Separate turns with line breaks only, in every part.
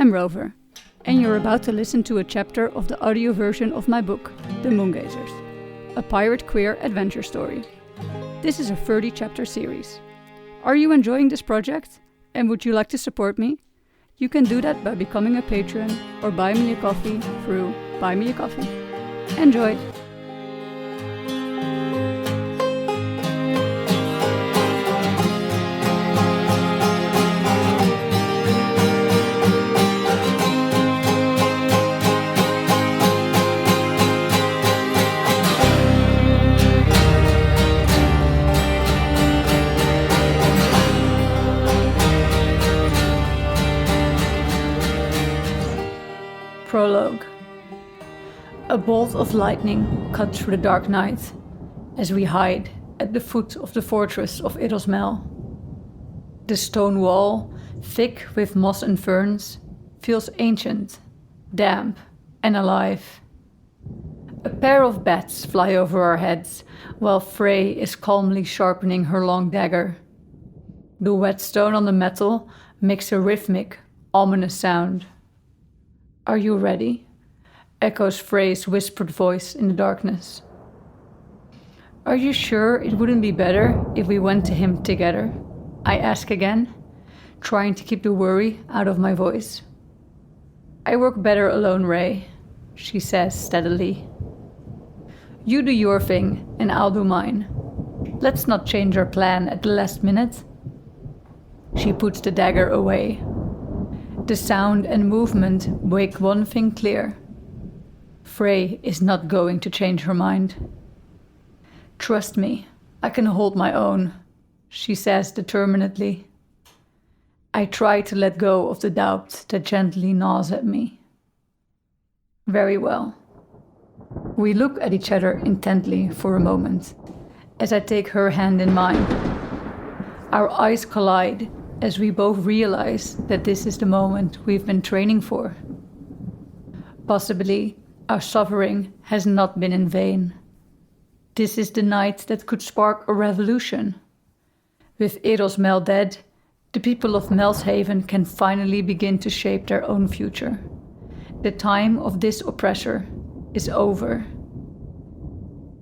I'm Rover, and you're about to listen to a chapter of the audio version of my book, The Moongazers, a pirate queer adventure story. This is a 30-chapter series. Are you enjoying this project, and would you like to support me? You can do that by becoming a patron or buy me a coffee through Buy Me a Coffee. Enjoy! Prologue. A bolt of lightning cut through the dark night as we hide at the foot of the fortress of Idosmel. The stone wall, thick with moss and ferns, feels ancient, damp, and alive. A pair of bats fly over our heads while Frey is calmly sharpening her long dagger. The whetstone on the metal makes a rhythmic, ominous sound. "Are you ready?" echoes Frey's whispered voice in the darkness. "Are you sure it wouldn't be better if we went to him together?" I ask again, trying to keep the worry out of my voice. "I work better alone, Ray," she says steadily. "You do your thing and I'll do mine. Let's not change our plan at the last minute." She puts the dagger away. The sound and movement make one thing clear. Frey is not going to change her mind. "Trust me, I can hold my own," she says determinedly. I try to let go of the doubt that gently gnaws at me. "Very well." We look at each other intently for a moment, as I take her hand in mine. Our eyes collide as we both realize that this is the moment we've been training for. Possibly, our suffering has not been in vain. This is the night that could spark a revolution. With Idosmel dead, the people of Melshaven can finally begin to shape their own future. The time of this oppressor is over.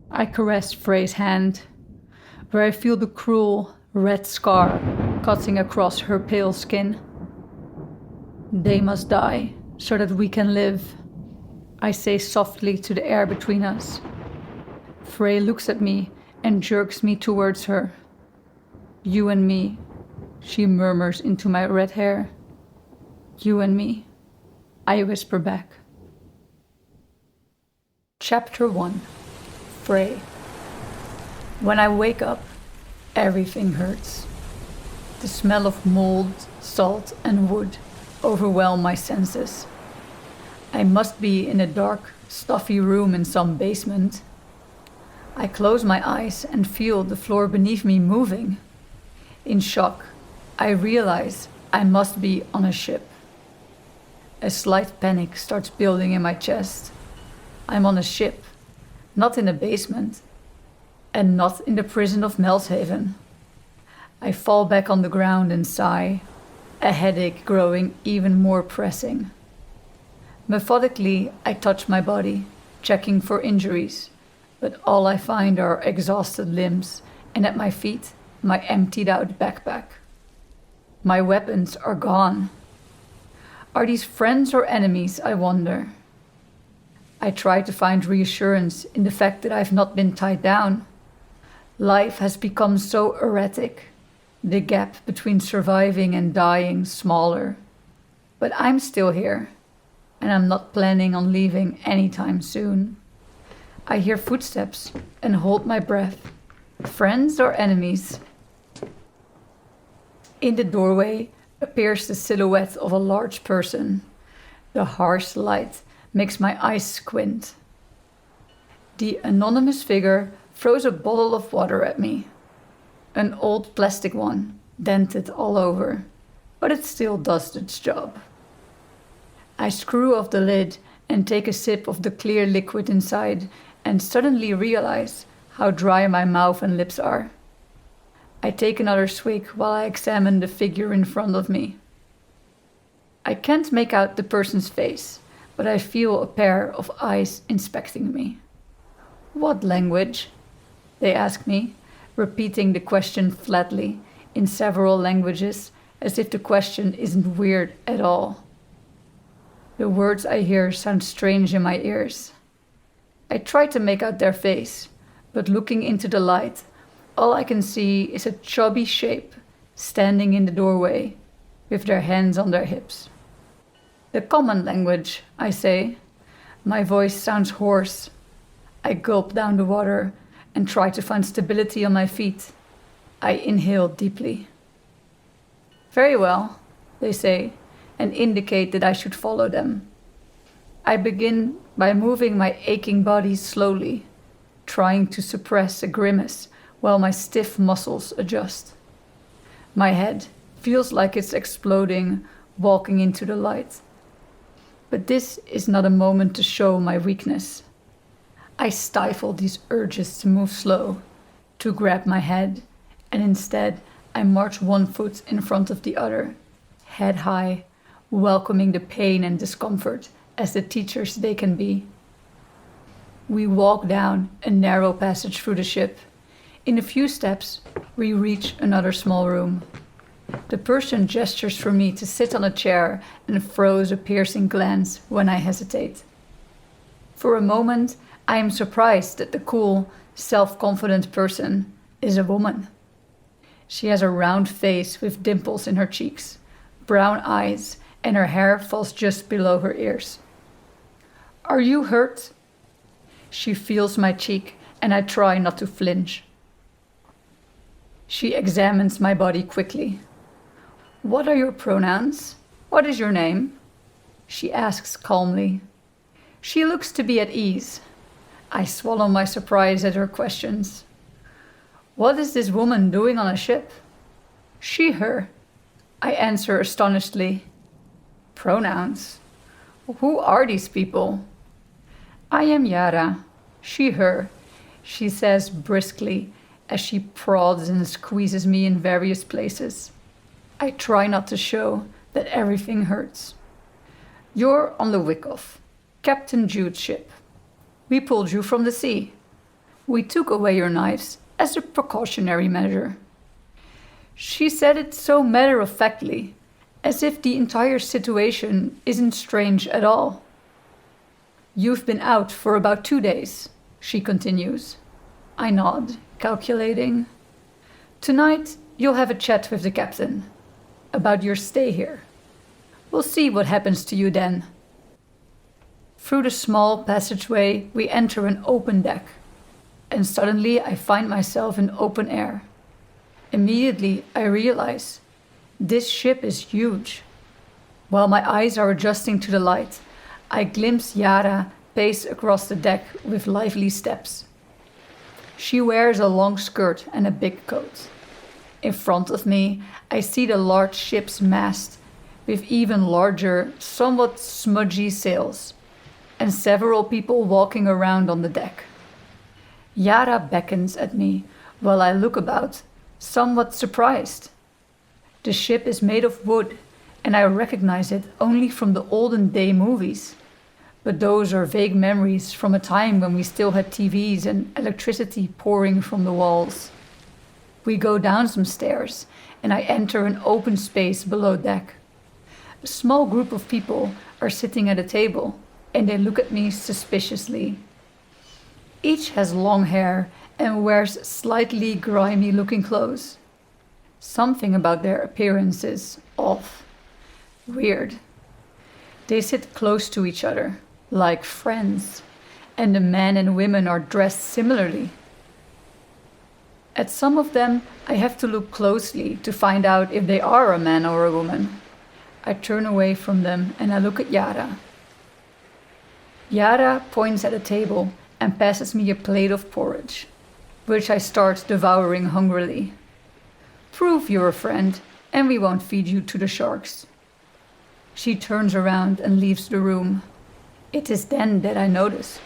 I caress Frey's hand, where I feel the cruel, red scar cutting across her pale skin. "They must die so that we can live," I say softly to the air between us. Frey looks at me and jerks me towards her. "You and me," she murmurs into my red hair. "You and me," I whisper back. Chapter 1. Frey. When I wake up, everything hurts. The smell of mold, salt, and wood overwhelm my senses. I must be in a dark, stuffy room in some basement. I close my eyes and feel the floor beneath me moving. In shock, I realize I must be on a ship. A slight panic starts building in my chest. I'm on a ship, not in a basement, and not in the prison of Melshaven. I fall back on the ground and sigh, a headache growing even more pressing. Methodically, I touch my body, checking for injuries, but all I find are exhausted limbs and at my feet, my emptied out backpack. My weapons are gone. Are these friends or enemies, I wonder? I try to find reassurance in the fact that I've not been tied down. Life has become so erratic. The gap between surviving and dying smaller. But I'm still here, and I'm not planning on leaving anytime soon. I hear footsteps and hold my breath. Friends or enemies? In the doorway appears the silhouette of a large person. The harsh light makes my eyes squint. The anonymous figure throws a bottle of water at me. An old plastic one, dented all over, but it still does its job. I screw off the lid and take a sip of the clear liquid inside and suddenly realize how dry my mouth and lips are. I take another swig while I examine the figure in front of me. I can't make out the person's face, but I feel a pair of eyes inspecting me. What language? They ask me, repeating the question flatly in several languages as if the question isn't weird at all. The words I hear sound strange in my ears. I try to make out their face, but looking into the light, all I can see is a chubby shape standing in the doorway with their hands on their hips. The common language, I say. My voice sounds hoarse. I gulp down the water and try to find stability on my feet. I inhale deeply. Very well, they say, and indicate that I should follow them. I begin by moving my aching body slowly, trying to suppress a grimace while my stiff muscles adjust. My head feels like it's exploding walking into the light. But this is not a moment to show my weakness. I stifle these urges to move slow, to grab my head, and instead I march one foot in front of the other, head high, welcoming the pain and discomfort as the teachers they can be. We walk down a narrow passage through the ship. In a few steps, we reach another small room. The person gestures for me to sit on a chair and throws a piercing glance when I hesitate. For a moment, I am surprised that the cool, self-confident person is a woman. She has a round face with dimples in her cheeks, brown eyes, and her hair falls just below her ears. Are you hurt? She feels my cheek, and I try not to flinch. She examines my body quickly. What are your pronouns? What is your name? She asks calmly. She looks to be at ease. I swallow my surprise at her questions. What is this woman doing on a ship? She, her. I answer astonishedly. Pronouns? Who are these people? I am Yara. She, her, she says briskly as she prods and squeezes me in various places. I try not to show that everything hurts. You're on the Wyckoff, Captain Jude's ship. We pulled you from the sea. We took away your knives as a precautionary measure. She said it so matter-of-factly, as if the entire situation isn't strange at all. You've been out for about 2 days, she continues. I nod, calculating. Tonight, you'll have a chat with the captain about your stay here. We'll see what happens to you then. Through the small passageway, we enter an open deck, and suddenly I find myself in open air. Immediately, I realize this ship is huge. While my eyes are adjusting to the light, I glimpse Yara pace across the deck with lively steps. She wears a long skirt and a big coat. In front of me, I see the large ship's mast with even larger, somewhat smudgy sails, and several people walking around on the deck. Yara beckons at me while I look about, somewhat surprised. The ship is made of wood, and I recognize it only from the olden day movies. But those are vague memories from a time when we still had TVs and electricity pouring from the walls. We go down some stairs, and I enter an open space below deck. A small group of people are sitting at a table, and they look at me suspiciously. Each has long hair and wears slightly grimy-looking clothes. Something about their appearance is off, weird. They sit close to each other, like friends, and the men and women are dressed similarly. At some of them, I have to look closely to find out if they are a man or a woman. I turn away from them and I look at Yara. Yara points at a table and passes me a plate of porridge, which I start devouring hungrily. Prove you're a friend, and we won't feed you to the sharks. She turns around and leaves the room. It is then that I notice.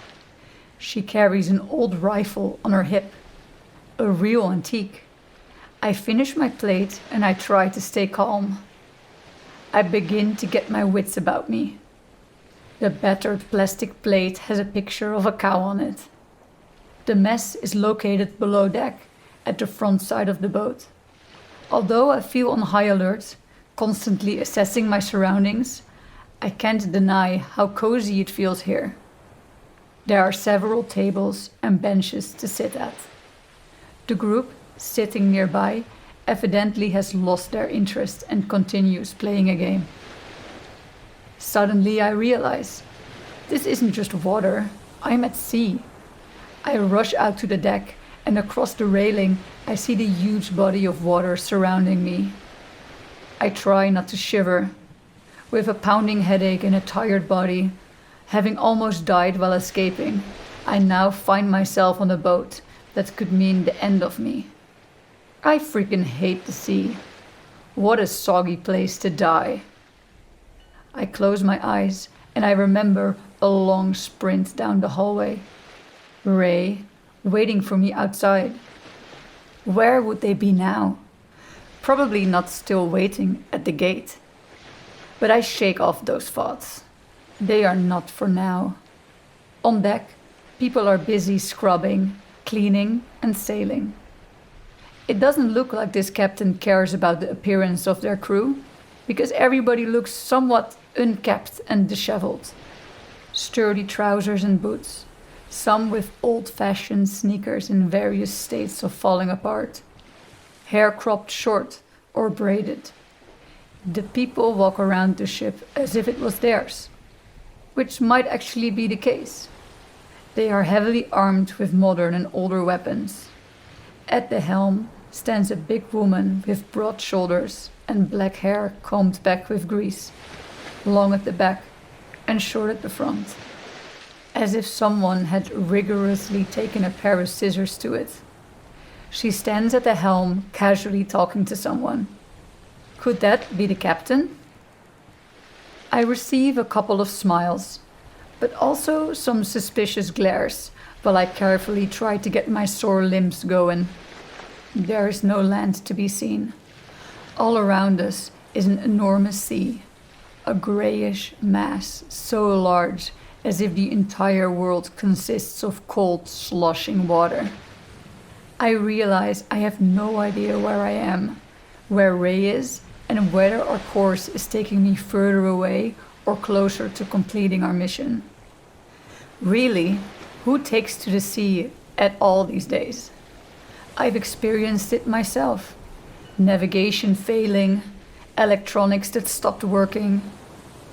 She carries an old rifle on her hip, a real antique. I finish my plate and I try to stay calm. I begin to get my wits about me. The battered plastic plate has a picture of a cow on it. The mess is located below deck at the front side of the boat. Although I feel on high alert, constantly assessing my surroundings, I can't deny how cozy it feels here. There are several tables and benches to sit at. The group sitting nearby evidently has lost their interest and continues playing a game. Suddenly I realize, this isn't just water, I'm at sea. I rush out to the deck, and across the railing I see the huge body of water surrounding me. I try not to shiver. With a pounding headache and a tired body, having almost died while escaping, I now find myself on a boat that could mean the end of me. I freaking hate the sea. What a soggy place to die. I close my eyes and I remember a long sprint down the hallway. Ray, waiting for me outside. Where would they be now? Probably not still waiting at the gate. But I shake off those thoughts. They are not for now. On deck, people are busy scrubbing, cleaning, and sailing. It doesn't look like this captain cares about the appearance of their crew, because everybody looks somewhat unkempt and disheveled. Sturdy trousers and boots, some with old-fashioned sneakers in various states of falling apart. Hair cropped short or braided. The people walk around the ship as if it was theirs, which might actually be the case. They are heavily armed with modern and older weapons. At the helm stands a big woman with broad shoulders and black hair combed back with grease, long at the back and short at the front, as if someone had rigorously taken a pair of scissors to it. She stands at the helm casually talking to someone. Could that be the captain? I receive a couple of smiles, but also some suspicious glares while I carefully try to get my sore limbs going. There is no land to be seen. All around us is an enormous sea, a grayish mass so large as if the entire world consists of cold, sloshing water. I realize I have no idea where I am, where Ray is, and whether our course is taking me further away or closer to completing our mission. Really, who takes to the sea at all these days? I've experienced it myself. Navigation failing, electronics that stopped working.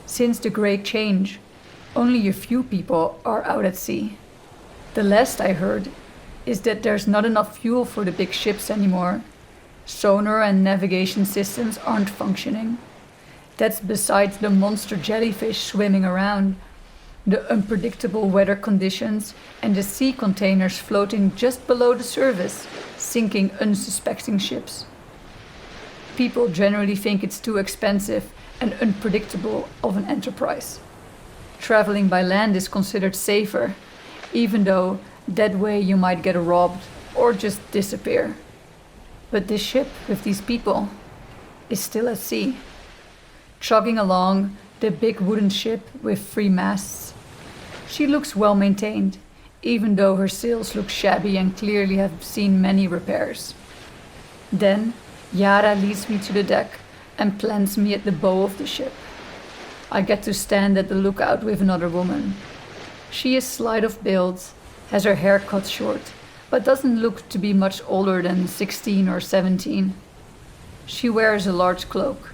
Since the Great Change, only a few people are out at sea. The last I heard is that there's not enough fuel for the big ships anymore. Sonar and navigation systems aren't functioning. That's besides the monster jellyfish swimming around, the unpredictable weather conditions, and the sea containers floating just below the surface, sinking unsuspecting ships. People generally think it's too expensive and unpredictable of an enterprise. Traveling by land is considered safer, even though that way you might get robbed or just disappear. But this ship with these people is still at sea, chugging along the big wooden ship with 3 masts. She looks well maintained, even though her sails look shabby and clearly have seen many repairs. Then Yara leads me to the deck and plants me at the bow of the ship. I get to stand at the lookout with another woman. She is slight of build, has her hair cut short, but doesn't look to be much older than 16 or 17. She wears a large cloak,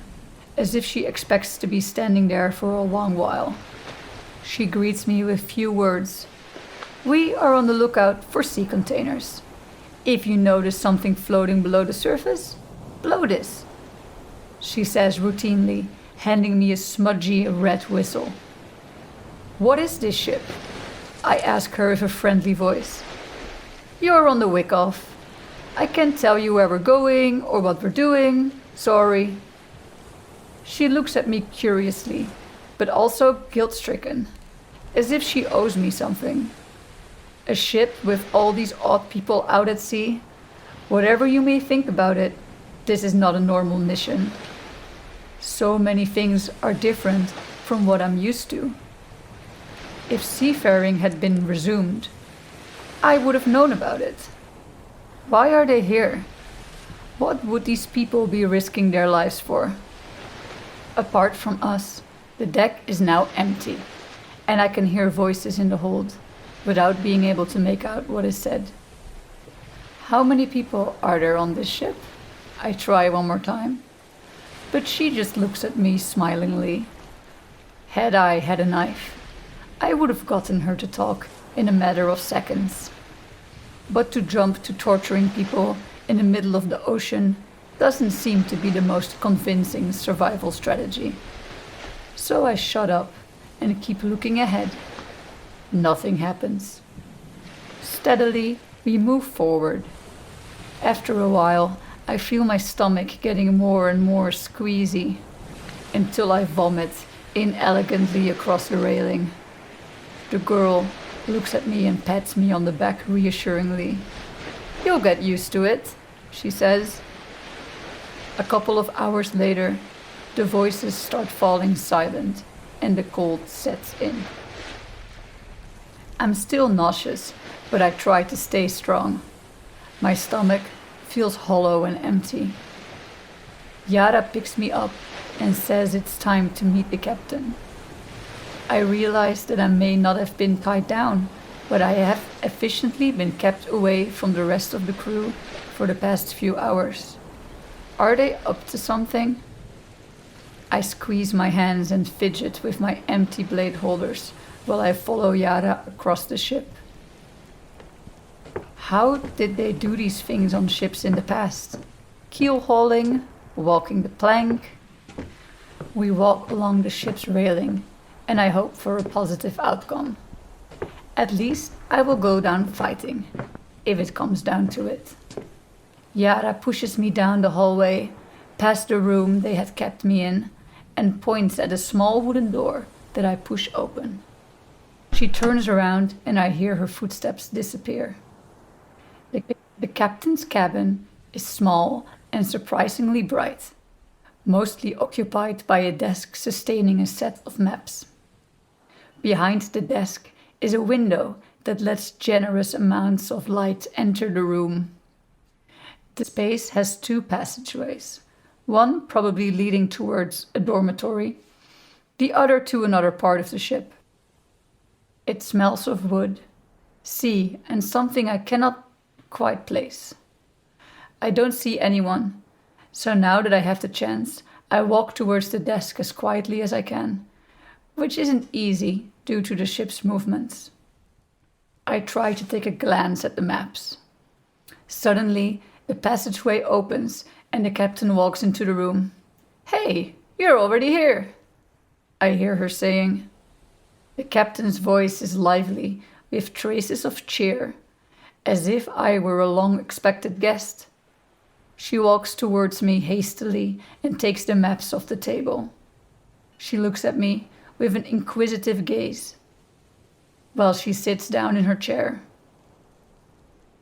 as if she expects to be standing there for a long while. She greets me with few words. We are on the lookout for sea containers. If you notice something floating below the surface, blow this, she says routinely, handing me a smudgy red whistle. What is this ship? I ask her with a friendly voice. You're on the Wyckoff. I can't tell you where we're going or what we're doing. Sorry. She looks at me curiously, but also guilt-stricken, as if she owes me something. A ship with all these odd people out at sea? Whatever you may think about it, this is not a normal mission. So many things are different from what I'm used to. If seafaring had been resumed, I would have known about it. Why are they here? What would these people be risking their lives for? Apart from us, the deck is now empty, and I can hear voices in the hold without being able to make out what is said. How many people are there on this ship? I try one more time, but she just looks at me smilingly. Had I had a knife, I would have gotten her to talk in a matter of seconds. But to jump to torturing people in the middle of the ocean doesn't seem to be the most convincing survival strategy. So I shut up and keep looking ahead. Nothing happens. Steadily, we move forward. After a while, I feel my stomach getting more and more squeezy, until I vomit inelegantly across the railing. The girl looks at me and pats me on the back reassuringly. "You'll get used to it," she says. A couple of hours later, the voices start falling silent and the cold sets in. I'm still nauseous, but I try to stay strong. My stomach feels hollow and empty. Yara picks me up and says it's time to meet the captain. I realize that I may not have been tied down, but I have efficiently been kept away from the rest of the crew for the past few hours. Are they up to something? I squeeze my hands and fidget with my empty blade holders while I follow Yara across the ship. How did they do these things on ships in the past? Keel hauling, walking the plank. We walk along the ship's railing, and I hope for a positive outcome. At least I will go down fighting, if it comes down to it. Yara pushes me down the hallway, past the room they had kept me in, and points at a small wooden door that I push open. She turns around and I hear her footsteps disappear. The captain's cabin is small and surprisingly bright, mostly occupied by a desk sustaining a set of maps. Behind the desk is a window that lets generous amounts of light enter the room. The space has two passageways, one probably leading towards a dormitory, the other to another part of the ship. It smells of wood, sea, and something I cannot quite place. I don't see anyone, so now that I have the chance, I walk towards the desk as quietly as I can, which isn't easy due to the ship's movements. I try to take a glance at the maps. Suddenly, the passageway opens and the captain walks into the room. "Hey, you're already here," I hear her saying. The captain's voice is lively, with traces of cheer, as if I were a long-expected guest. She walks towards me hastily and takes the maps off the table. She looks at me with an inquisitive gaze, while she sits down in her chair.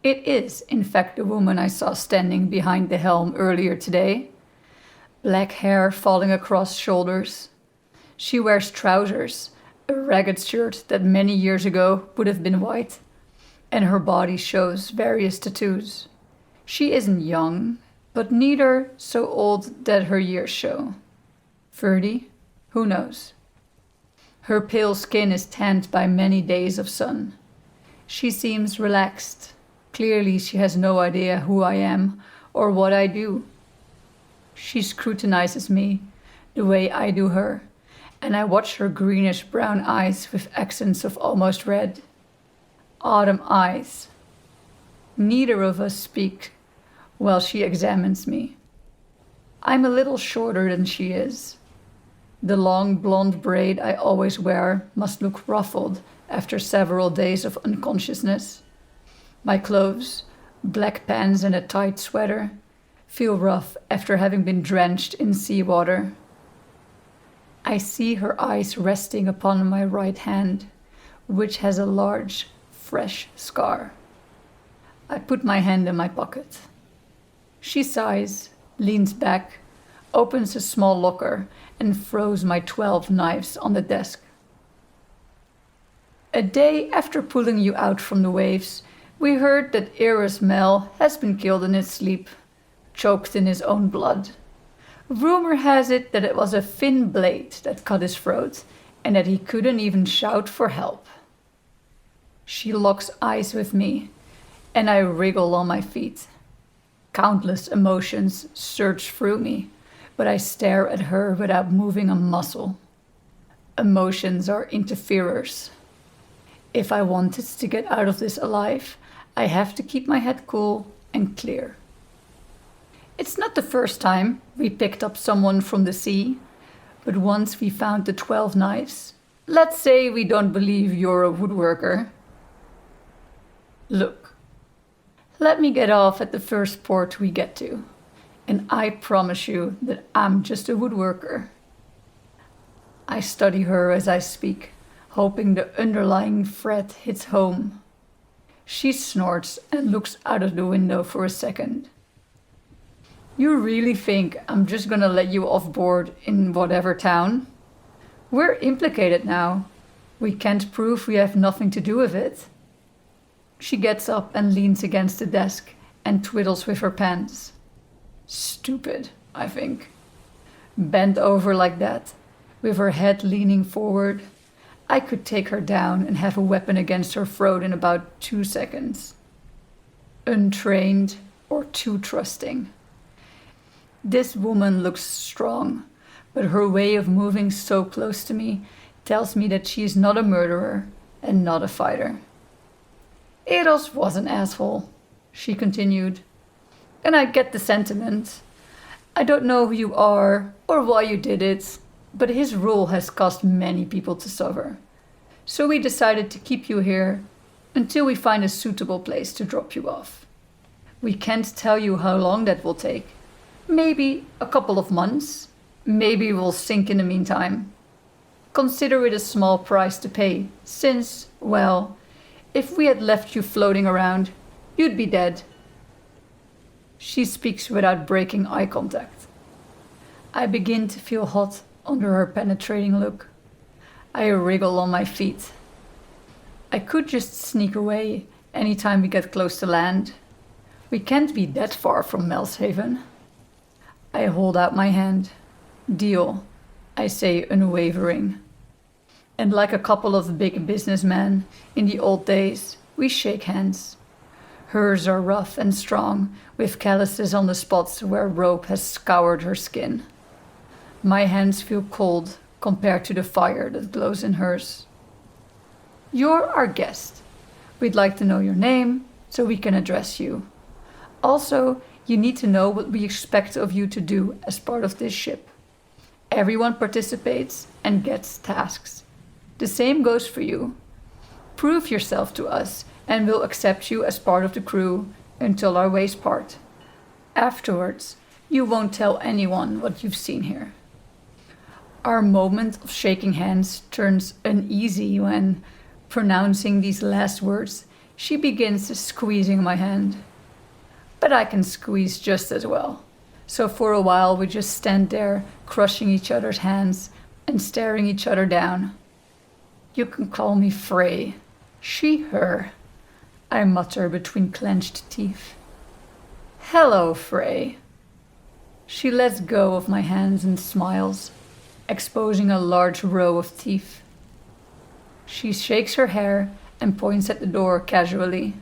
It is, in fact, the woman I saw standing behind the helm earlier today. Black hair falling across shoulders. She wears trousers, a ragged shirt that many years ago would have been white, and her body shows various tattoos. She isn't young, but neither so old that her years show. 30? Who knows? Her pale skin is tanned by many days of sun. She seems relaxed. Clearly she has no idea who I am or what I do. She scrutinizes me the way I do her, and I watch her greenish-brown eyes with accents of almost red. Autumn eyes. Neither of us speak while she examines me. I'm a little shorter than she is. The long blonde braid I always wear must look ruffled after several days of unconsciousness. My clothes, black pants and a tight sweater, feel rough after having been drenched in seawater. I see her eyes resting upon my right hand, which has a large, fresh scar. I put my hand in my pocket. She sighs, leans back, opens a small locker, and throws my 12 knives on the desk. A day after pulling you out from the waves, we heard that Eros Mel has been killed in his sleep, choked in his own blood. Rumor has it that it was a thin blade that cut his throat, and that he couldn't even shout for help. She locks eyes with me, and I wriggle on my feet. Countless emotions surge through me, but I stare at her without moving a muscle. Emotions are interferers. If I wanted to get out of this alive, I have to keep my head cool and clear. It's not the first time we picked up someone from the sea, but once we found the 12 knives, let's say we don't believe you're a woodworker. Look, let me get off at the first port we get to, and I promise you that I'm just a woodworker. I study her as I speak, hoping the underlying threat hits home. She snorts and looks out of the window for a second. You really think I'm just gonna let you off board in whatever town? We're implicated now. We can't prove we have nothing to do with it. She gets up and leans against the desk and twiddles with her pants. Stupid, I think. Bent over like that, with her head leaning forward, I could take her down and have a weapon against her throat in about 2 seconds. Untrained or too trusting. This woman looks strong, but her way of moving so close to me tells me that she is not a murderer and not a fighter. Eros was an asshole, she continued, and I get the sentiment. I don't know who you are or why you did it, but his rule has caused many people to suffer. So we decided to keep you here until we find a suitable place to drop you off. We can't tell you how long that will take. Maybe a couple of months. Maybe we'll sink in the meantime. Consider it a small price to pay, since, well, if we had left you floating around, you'd be dead. She speaks without breaking eye contact. I begin to feel hot under her penetrating look. I wriggle on my feet. I could just sneak away anytime we get close to land. We can't be that far from Melshaven. I hold out my hand. Deal, I say unwavering. And like a couple of big businessmen in the old days, we shake hands. Hers are rough and strong, with calluses on the spots where rope has scoured her skin. My hands feel cold compared to the fire that glows in hers. You're our guest. We'd like to know your name so we can address you. Also, you need to know what we expect of you to do as part of this ship. Everyone participates and gets tasks. The same goes for you. Prove yourself to us and we'll accept you as part of the crew until our ways part. Afterwards, you won't tell anyone what you've seen here. Our moment of shaking hands turns uneasy when, pronouncing these last words, she begins squeezing my hand. But I can squeeze just as well. So for a while we just stand there, crushing each other's hands and staring each other down. You can call me Frey. She, her, I mutter between clenched teeth. Hello, Frey. She lets go of my hands and smiles, exposing a large row of teeth. She shakes her hair and points at the door casually.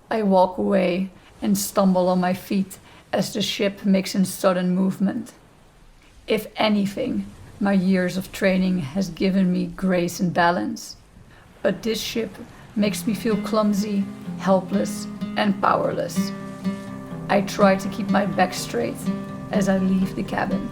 I walk away and stumble on my feet as the ship makes a sudden movement. If anything, my years of training has given me grace and balance, but this ship makes me feel clumsy, helpless, and powerless. I try to keep my back straight as I leave the cabin.